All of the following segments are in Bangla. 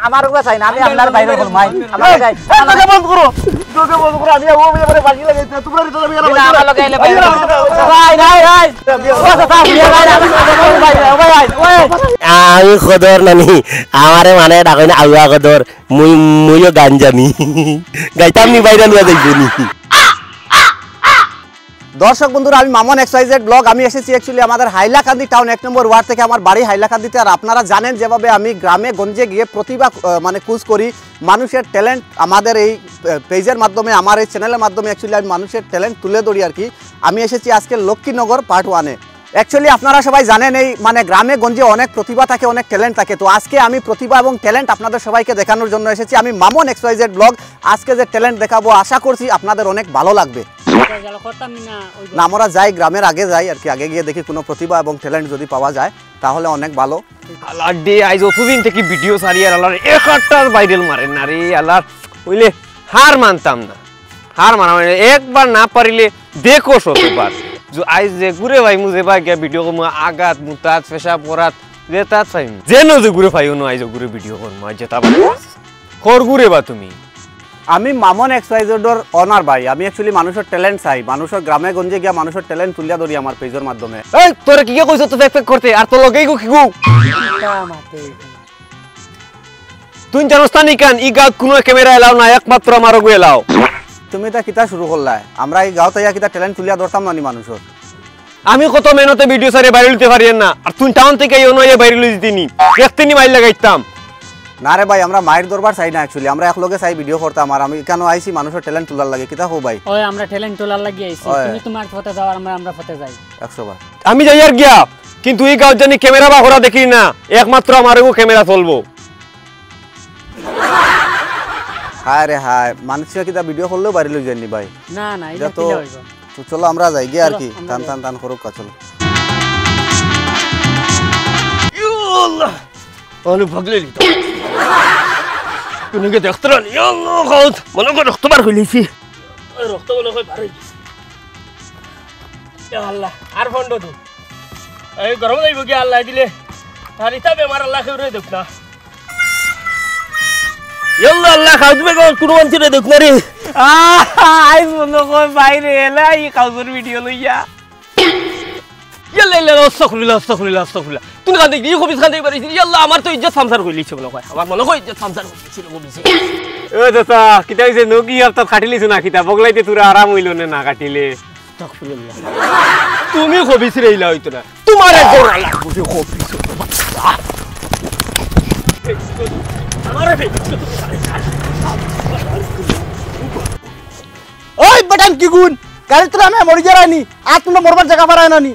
আমার উপরে চাই না, আমি আপনার বাইরে করব ভাই। আমার যাই আমাকে বন্ধ করো, তোকে বন্ধ করো। আমি ও মেরে বাজি লাগাইছি, তোমরা রিতো আমি আমার লগে আইলে ভাই ভাই ভাই ও সাথে ভাই ভাই ওই আমি খদর নানি আমারে মানে ডাকই না আউয়া খদর মুইও গান জানি গাইতাম নি বাইরে লুয়া যাইবনি। দর্শক বন্ধুরা, আমি মামন XYZ ব্লগ। আমি এসেছি অ্যাকচুয়ালি আমাদের হাইলাকান্দি টাউন 1 নম্বর ওয়ার্ড থেকে। আমার বাড়ি হাইলাকান্দিতে। আর আপনারা জানেন যেভাবে আমি গ্রামে গঞ্জে গিয়ে প্রতিভা মানে খোঁজ করি, মানুষের ট্যালেন্ট আমাদের এই পেজের মাধ্যমে, আমার এই চ্যানেলের মাধ্যমে অ্যাকচুয়ালি আমি মানুষের ট্যালেন্ট তুলে ধরি আর কি। আমি এসেছি আজকে লক্ষ্মীনগর পার্ট 1-এ। অ্যাকচুয়ালি আপনারা সবাই জানেন এই মানে গ্রামে গঞ্জে অনেক প্রতিভা থাকে, অনেক ট্যালেন্ট থাকে। তো আজকে আমি প্রতিভা এবং ট্যালেন্ট আপনাদের সবাইকে দেখানোর জন্য এসেছি। আমি মামন XYZ ব্লগ। আজকে যে ট্যালেন্ট দেখাবো আশা করছি আপনাদের অনেক ভালো লাগবে। না আমরা যাই, গ্রামের আগে যাই আর কি, আগে গিয়ে দেখি কোনো প্রতিভা এবং ট্যালেন্ট যদি পাওয়া যায় তাহলে অনেক ভালো। আল্লাহ ডে আইজ অতদিন থেকে ভিডিও সারি আর আল্লাহর একটার ভাইরাল মারেন না রে আল্লাহ। হইলে হার মানতাম না, হার মানা মানে একবার না পারিলে দেখো শতবার। আইজ যে ঘুরে ভাই মুঝে ভাই গিয়া ভিডিও করবো আগাত মুতাত পেশা পরাত যে তাত পাইম যেন যে ঘুরে পাইও না আইজ ঘুরে ভিডিও করবো আজ যেটা খর ঘুরে বা তুমি। আমি মামন XYZ অনার ভাই। আমি অ্যাকচুয়ালি মানুষের ট্যালেন্ট চাই, মানুষের গ্রামে গঞ্জে গিয়া মানুষের ট্যালেন্ট তুলিয়া ধরি আমার পেজের মাধ্যমে। এই তোরা কি কইছ তো ফেক করতে আর তো লগেই গো কি গো তুই জানোস না নিকান ই গাঁত কোনো ক্যামেরা এলাও না, একমাত্র আমার গো এলাও। তুমি তা কিতা শুরু করলা? আমরা এই গাঁও তাইয়া কিতা ট্যালেন্ট তুলিয়া ধরতাম না নি মানুষের? আমি কত মেহনতে ভিডিও সারে ভাইরাল দিতে পারি না, আর তুই টাউন থেকে এই নয় ভাইরাল দিতিনি একদিনই মাইল লাগাইতাম না রে ভাই। আমরা মায়ের দরবার চাই না অ্যাকচুয়ালি, আমরা একলগে চাই ভিডিও করতাম। আর আমি কেন আইছি মানুষের ট্যালেন্ট তোলার লাগে। কিতা হো ভাই? ওই আমরা ট্যালেন্ট তোলার লাগি আইছি, তুমি তোমার পথে যাও আর আমরা পথে যাই 100 বার। আমি যাই আর গিয়া, কিন্তু এই গাঁও জানি ক্যামেরা বা ঘোরা দেখি না, একমাত্র আমার গো ক্যামেরা চলবো। হায় রে হায়, মানুষের কিতা ভিডিও করলেও বাড়ি লই যায়নি ভাই। না না এটা তো কি হইব? তো চলো আমরা যাই গিয়ে আর কি, টান টান টান করুক কা চলো। আল্লাহ অনেক ভাগলে লিত তুমি কি দেখতে না? আল্লাহ খাউত মনে করে রক্ত বার হইলিছি, রক্ত মনে করে বার হইছে। ইয়া আল্লাহ আর ফন্ড তো এই গরম যাইব কি আল্লাহ দিলে আর ইতা বেমার আল্লাহ খেউরে দেখ না। আল্লাহ আল্লাহ খাউতবে গো কোন মনছিরে দেখ না রে। আই মনে কই বাইরে এলা ই কাউজের ভিডিও লইয়া ইয়াল্লা আস্তাগফিরুল্লাহ আস্তাগফিরুল্লাহ আস্তাগফিরুল্লাহ। তুই কাঁদে কি কবিস কাঁদে পারিস? ইয়াল্লা আমার তো ইজ্জত সামসার কইলিছে মনে কয়, আমার মনে কয় ইজ্জত সামসার কইছিল কবিছে। ও দাদা কিতা হইছে নকি আর তো কাটিলিছ না, কিতা বগলাইতে তোরা আরাম হইল না কাটিলে। আস্তাগফিরুল্লাহ তুমি কবিস রইলা হইতো না, তোমার একবার আল্লাহ বুঝে কবিস আমারে ওই বটন কি গুণ গাড়ি তো আমি মরি যারানি, আর তোমরা মরবার জায়গা পারায় না নি।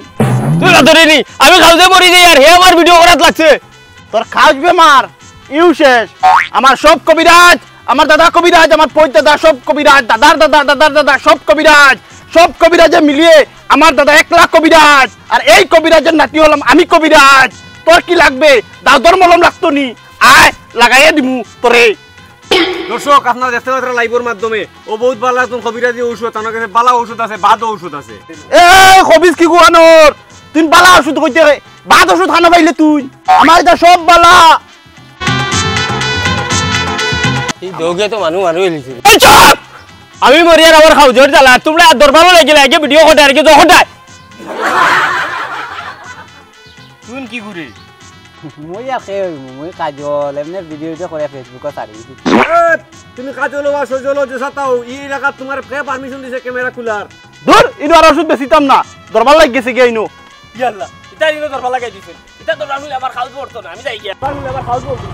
তুই ধরেনি আমি খাউতে মরি যাই আর হে আমার ভিডিও করাত লাগছে। তোর খাউজবে মার ইউ শেষ। আমার সব কবিরাজ, আমার দাদা কবিরাজ, আমার পৈত দাদা সব কবিরাজ, দাদার দাদা দাদার দাদা সব কবিরাজ, সব কবিরাজে মিলিয়ে আমার দাদা 1 লাখ কবিরাজ। আর এই কবিরাজের নাতি হলাম আমি কবিরাজ। তোর কি লাগবে? দাদর মলম লাগতো নি, আয় লাগাইয়া দিমু তোরে। দর্শক আপনারা দেখতে পাচ্ছেন লাইভের মাধ্যমে ও বহুত ভালো একজন কবিরাজি ঔষধ, আমার কাছে বালা ঔষধ আছে, বাদ ঔষধ আছে। এ কবিজ কি গুয়ানোর তুই বালা ওষুধ কইতে বাদ ওষুধ খানা পাইলে তুই আমার এটা সব বালা। এই দৌগে তো মানুষ এলিছে। আমি মরি আর আমার খাও জোর জ্বালা, তোমরা দরবারও লাগিলে আগে ভিডিও করতে আর কি যখন তুই কি ঘুরে মই আকে মই কাজল এমনি ভিডিওটা করে ফেসবুকে ছাড়ি। তুমি কাজল বা সজল যে সাতাও এই এলাকা তোমার কে পারমিশন দিছে ক্যামেরা খোলার? ধর ইনো আর ওষুধ বেচিতাম না, দরবার লাগ গেছে গিয়া ইনো। ইয়াল্লাহ এটা ইনো দরবার লাগাই দিছে, এটা দরবার হইলে আমার খাউজ পড়তো না, আমি যাই গিয়া দরবার হইলে আমার খাউজ পড়তো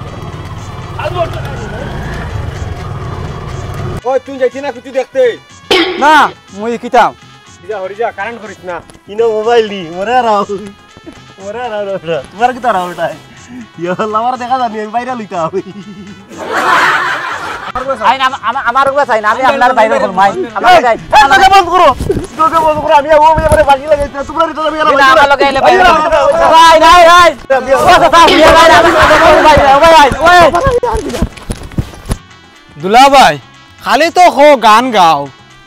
খাউজ পড়তো না। ওই তুই যাইতি না কিছু দেখতে? না মই কিতাম যা হরি যা কারেন্ট করিস না। ইনো মোবাইল দি মরে রাও মরে রাও রা তোমার কি তারা ওটাই ইয়াল্লাহ আমার দেখা জানি আমি বাইরে লইতা হই। আমার উপরে চাই না, আমি আপনার বাইরে করব ভাই। আমার যাই তোকে বন্ধ করো, তোকে বন্ধ করো। আমি ও মেরে বাজি লাগাইছি, তোমরা রিতো আমি আমার লগে আইলে ভাই ভাই ভাই ভাই ও সাথে ভাই ভাই ওই দুলা ভাই খালি তো খো গান গাও,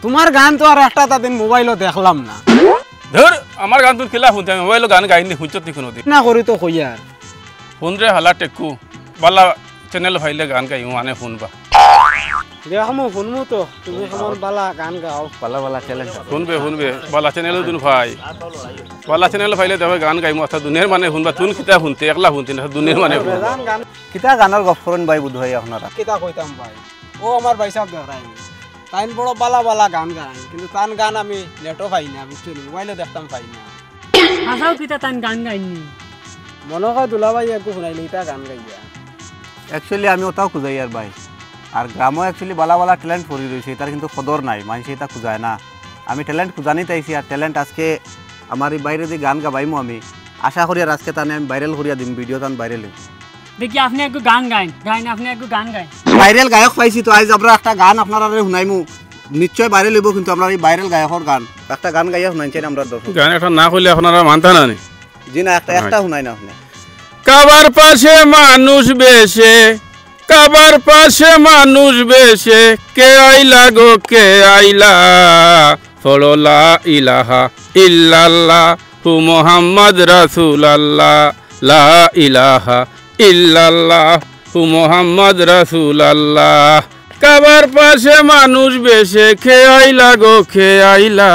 তোমার গান তো আর একটা তাদিন মোবাইলও দেখলাম না। ধর আমার গান তোর খেলা শুনতে মোবাইল গান গাইনি শুনছত দেখুন না করি তো কইয়ার ফোন রে হালা টেকু বালা চ্যানেল ফাইলে গান গাইও মানে শুনবা দেখামো শুনমু তো তুমি কেমন বালা গান গাও ভালো ভালো ট্যালেন্ট শুনবে বালা চ্যানেল দুন ভাই বালা চ্যানেল ফাইলে দেবে গান গাইমু অর্থাৎ দুনিয়ার মানে শুনবা তুন কিতা শুনতে একলা শুনতে না দুনিয়ার মানে গান গান কিতা গানের গপ করেন ভাই বুধ ভাই আপনারা কিতা কইতাম ভাই ও আমার ভাই সাহেব দেখাই তাইন বড় বালা বালা গান গান কিন্তু তান গান আমি নেটও পাই না বুঝছেন মোবাইলে দেখতাম পাই না আসাও কিতা তান গান গাইনি মনে হয় দুলাভাই একটু শুনাইলে ইটা গান গাইয়া অ্যাকচুয়ালি আমি ওটাও খুঁজাই আর ভাই আর গ্রামও অ্যাকচুয়ালি বালা বালা ট্যালেন্ট পড়ি রয়েছে এটার কিন্তু খদর নাই মানুষ এটা খুঁজায় না আমি ট্যালেন্ট খুঁজানি চাইছি আর ট্যালেন্ট আজকে আমার এই বাইরে যে গান গাবাইমো আমি আশা করি আর আজকে তানে আমি ভাইরাল করিয়া দিম ভিডিও তান ভাইরাল দেখি আপনি একটু গান গাইন গাইন আপনি একটু গান গাইন ভাইরাল গায়ক পাইছি তো আজ আমরা একটা গান আপনারা শুনাইমু নিশ্চয় ভাইরাল হইব কিন্তু আমরা এই ভাইরাল গায়কের গান একটা গান গাইয়া শুনাইছেন আমরা দর্শক গান একটা না কইলে আপনারা মানতা না নি জি না একটা শুনাই না আপনি কাবার পাশে মানুষ বেশে কাবার পাশে মানুষ বেশে কে আইলা গো কে আইলা ফড়লা ইলাহা ইল্লাল্লাহ হু মুহাম্মদ রাসূলুল্লাহ লা ইলাহা ইল্লাল্লাহ হু মুহাম্মদ রাসূলুল্লাহ কাবার পাশে মানুষ বেশে কে আইলা গো কে আইলা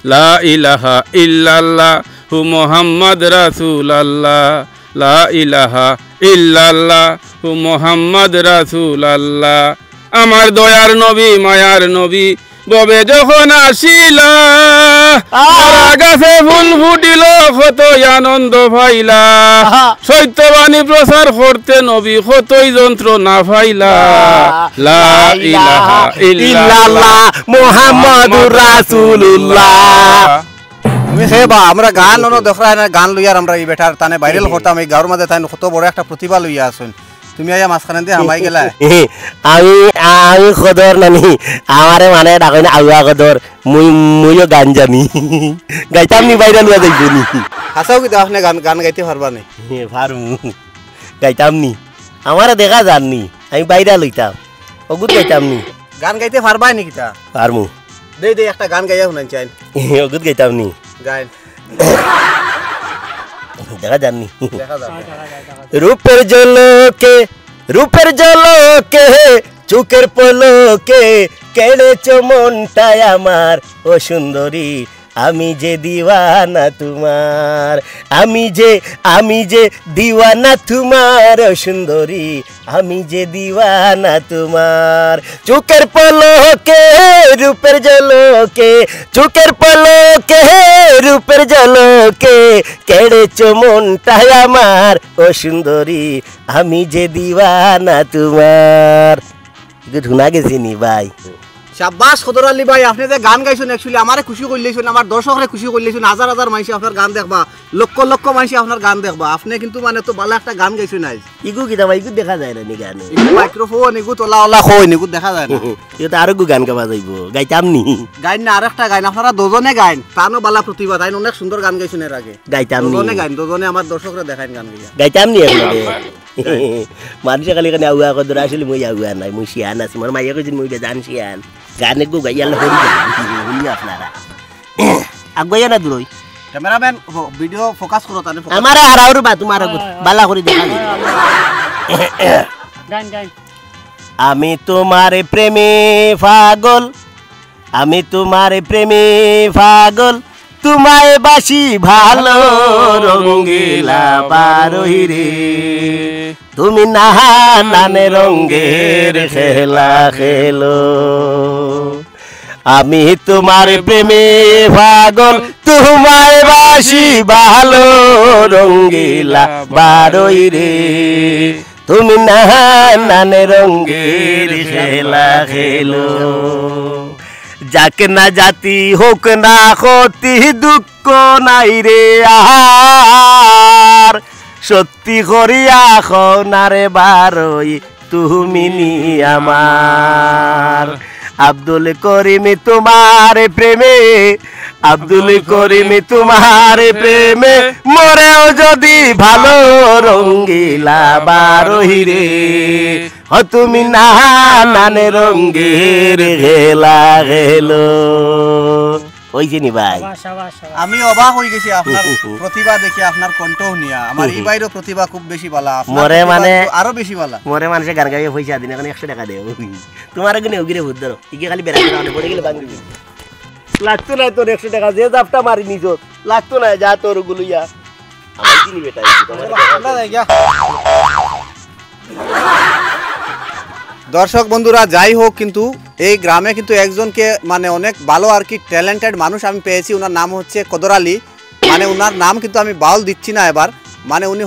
লা ইলাহা ইল্লাল্লাহ হু মুহাম্মদ রাসূলুল্লাহ লা ইলাহা ইল্লাল্লাহ হু মুহাম্মদ রাসূলুল্লাহ আমার দয়ার নবী মায়ার নবী ববে যখন আসিলা গাছে ফুল ফুটিল কতই আনন্দ পাইলা সত্যবাণী প্রচার করতে নবী কতই যন্ত্রণা পাইলা লা ইলাহা ইল্লাল্লাহ মুহাম্মাদুর রাসূলুল্লাহ তুমি সে বা আমরা গান অন্য দেখরা না গান লইয়ার আমরা এই বেটার তানে ভাইরাল করতাম এই গাঁর মাঝে তাই কত বড় একটা প্রতিভা লইয়া আসুন তুমি আইয়া মাঝখানে দিয়ে হামাই গেলা আমি আমি খদর নানি আমারে মানে ডাকই না আউয়া খদর মুইও গান জানি গাইতাম নি ভাইরাল হয়ে যাইব নি হাসাও কি আপনি গান গান গাইতে পারবা নি পারমু গাইতাম নি আমারে দেখা জাননি আমি ভাইরাল হইতাম ওগুত গাইতাম নি গান গাইতে পারবাই নি কিতা পারমু দে দে একটা গান গাইয়া শুনাই চাই ওগুত গাইতাম নি গাইন দেখা জাননি দেখা যাবে রূপের জলকে চোখের পলকে কেড়েছ মনটাই আমার ও সুন্দরী আমি যে দিওয়ানা তোমার আমি যে দিওয়ানা তোমার ও সুন্দরী আমি যে দিওয়ানা তোমার চোখের পলকে রূপের জলকে চোখের পলকে রূপের জলকে কেড়েছ মনটাই আমার ও সুন্দরী আমি যে দিওয়ানা তোমার ঢুনা গেছি নি ভাই শাবাশ খদর আলী ভাই আপনি যে গান গাইছেন অ্যাকচুয়ালি আমারে খুশি করলেছেন আমার দর্শকরে খুশি করলেছেন হাজার হাজার মানুষ আপনার গান দেখবা লক্ষ লক্ষ মানুষ আপনার গান দেখবা আপনি কিন্তু মানে তো ভালো একটা গান গাইছেন আজ ইগু কিতা ভাই ইগু দেখা যায় না নি গান মাইক্রোফোন এগু তোলা ওলা কই নিগু দেখা যায় না এটা আরো গান গাওয়া যাইব গাইতাম নি গাইন না আরেকটা গাইন আপনারা দুজনে গাইন তানো বালা প্রতিভা তাই অনেক সুন্দর গান গাইছেন এর আগে গাইতাম নি দুজনে গাইন দুজনে আমার দর্শকরা দেখাইন গান গাইয়া গাইতাম নি একলগে মানুষে খালি কানে আউয়া কদর আসলে মই আউয়া নাই মই শিয়ান আছি মোর মাইয়া কইছেন মই জান শিয়ান গানে গো গাইয়াল হরি হরি আপনারা আগুয়া না দূরই ক্যামেরাম্যান ভিডিও ফোকাস করো তানে আমারে হারাউর বা তোমার বালা করে দেখা যায় গান গাইন আমি তোমার প্রেমে পাগল আমি তোমার প্রেমে পাগল তোমায় বাসি ভালো রঙ্গিলা বারোই রে তুমি নাহানে রঙ্গের খেলা খেলো আমি তোমার প্রেমে পাগল তোমায় বাসি ভালো রঙ্গিলা বারোই রে তুমি নাহানে রঙ্গের খেলা খেলো যাকে না জাতি হোক না ক্ষতি দুঃখ নাই রে আহার সত্যি করিয়া খনারে বারই তুমি নি আমার আব্দুল করিম তোমার প্রেমে আব্দুল করিম তোমার প্রেমে মরেও যদি ভালো রঙ্গিলা বারোই রে তুমি নাহানে রঙ্গের খেলা খেলো হইছে নি ভাই শাবাশ শাবাশ শাবাশ। আমি অবাক হয়ে গেছি আপনার প্রতিভা দেখে, আপনার কণ্ঠ শুনিয়া। আমার এই বাইরেও প্রতিভা খুব বেশি ভালো, আপনার মরে প্রতিভা মানে- কিন্তু আরো বেশি ভালো। মরে মানুষে গান গাইয়ে পয়সা দিন এখন 100 টাকা দেও তোমার এখানে ওগিরে ভূত ধরো ইকে খালি বেড়া করে পড়ে গেলে ভাঙি দিবি লাগতো না তোর 100 টাকা যে জাপটা মারি নিজ লাগতো না যা তোর গুলুইয়া আমার কি নিবে তাই তোমার আমরা যাই গিয়া দর্শক বন্ধুরা, যাই হোক, কিন্তু এই গ্রামে কিন্তু একজনকে মানে অনেক ভালো আর কি ট্যালেন্টেড মানুষ আমি পেয়েছি। ওনার নাম হচ্ছে কদর আলী। মানে ওনার নাম কিন্তু আমি বাউল দিচ্ছি না এবার, মানে উনি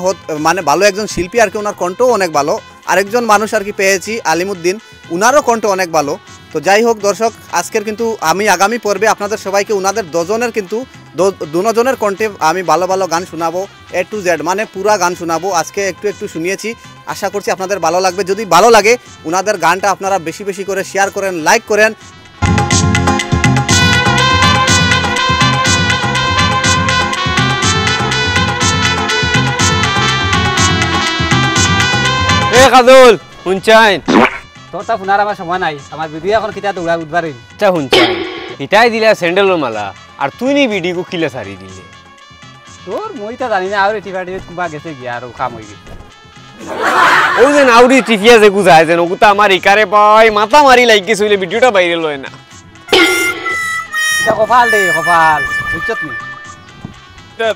মানে ভালো একজন শিল্পী আর কি, ওনার কণ্ঠও অনেক ভালো। আরেকজন মানুষ আর কি পেয়েছি আলিমুদ্দিন, উনারও কণ্ঠ অনেক ভালো। তো যাই হোক দর্শক, আজকের কিন্তু আমি আগামী পর্বে আপনাদের সবাইকে ওনাদের দুজনের কিন্তু দুজনের কণ্ঠে আমি ভালো ভালো গান শোনাবো, A to Z মানে পুরা গান শোনাবো। আজকে একটু একটু শুনিয়েছি, আশা করছি আপনাদের ভালো লাগবে। যদি ভালো লাগে ওনাদের গানটা আপনারা বেশি বেশি করে শেয়ার করেন, লাইক করেন। এ কাজল শুনছাইন? তোর তা ফোনার আমার সময় নাই, আমার ভিডিও এখন কিতা দৌড়া উঠবারিন। আচ্ছা শুনছাইন, ইটাই দিলা স্যান্ডেলের মালা আর তুই নি বিডিগু কিলে সারি দিলে। তোর মই তা জানি না, আর টিভি কুবা গেছে গিয়া আর কাম হয়ে গেছে। ও যে নাউরি টিফিয়া যে গুজায় যেন ওগুতা আমার ইকারে পাই মাথা মারি লাগি চলে ভিডিওটা বাইরে লয় না। এটা কপাল দে কপাল, বুঝছত নি?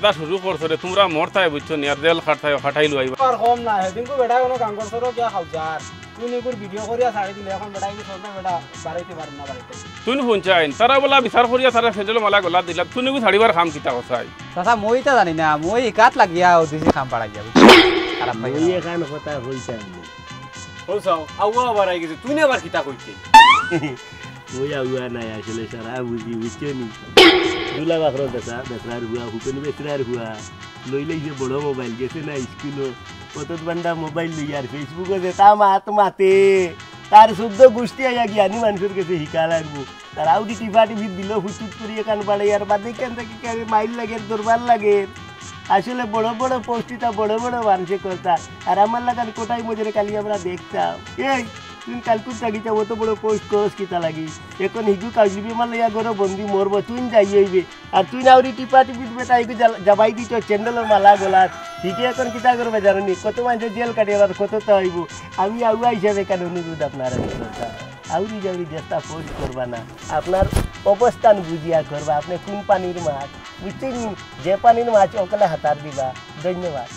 তা শুরু করছো রে তোমরা মরতাই বুঝছো নি আর দেল খাটাইলো আইবা আর কম না, সেদিনকো বেটা কোনো কাম করছো গিয়া খাওয়ার তুই নিকুর ভিডিও করিয়া ছাড়ি দিলে, এখন বেটা কি সব বেটা বাড়াইতে পারেন না বাড়িতে। তুই পঞ্চায়েত তারা বলা বিচার করিয়া তারা ফেজল মালা গলা দিলা তুই নিকু ছাড়িবার খাম কিতা কথাই চাচা মই তা জানি না, মই কাত লাগিয়া দিছি খাম পাড়াই যাবে খারাপ পাই ওই এখান কথা হইছে ও চাও আউয়া বাড়াই গেছে তুই না আবার কিতা কইতে। ওই আউয়া নাই আসলে সারা বুঝি বুঝছো নি দুলা বাখরো বেসরার হুয়া হুকনি বেসরার হুয়া লইলে যে বড় মোবাইল গেছে না স্কুলও কত বান্ডা মোবাইল লই আর ফেসবুকে যে তা মাতে তার শুদ্ধ গোষ্ঠী আইয়া জ্ঞানী মানুষের কাছে শিকা লাগবো। তার আউডি টিভি দিল হুচুট করিয়ে কান বাড়াই আর বাদে কেন থেকে মাইল লাগে দরবার লাগে। আসলে বড় বড় পোস্টিটা বড় বড় মানুষের কথা আর আমার লাগান কোটাই মজুরে কালি আমরা দেখতাম। এই তুই কালকুর টাকিটা অত বড় পোস্ট করস কিতা লাগি এখন হিগু কাজলিবি মাল ইয়া ঘরে বন্দি মরবো তুই যাই হইবে আর তুই নাউরি টিপা টিপি বেটা হিগু যাবাই দিছ চ্যান্ডেলের মালা গলাত হিগে এখন কিতা করবে জানি কত মানুষের জেল কাটিয়ে আর কত তো হইব। আমি আগুয়া হিসাবে কেন অনুরোধ আপনার আউরি যাউরি চেষ্টা পোস্ট করবা না, আপনার অবস্থান বুঝিয়া করবা। আপনি কোন পানির মাছ বুঝছেন, যে পানির মাছ ওখানে হাতার দিবা। ধন্যবাদ।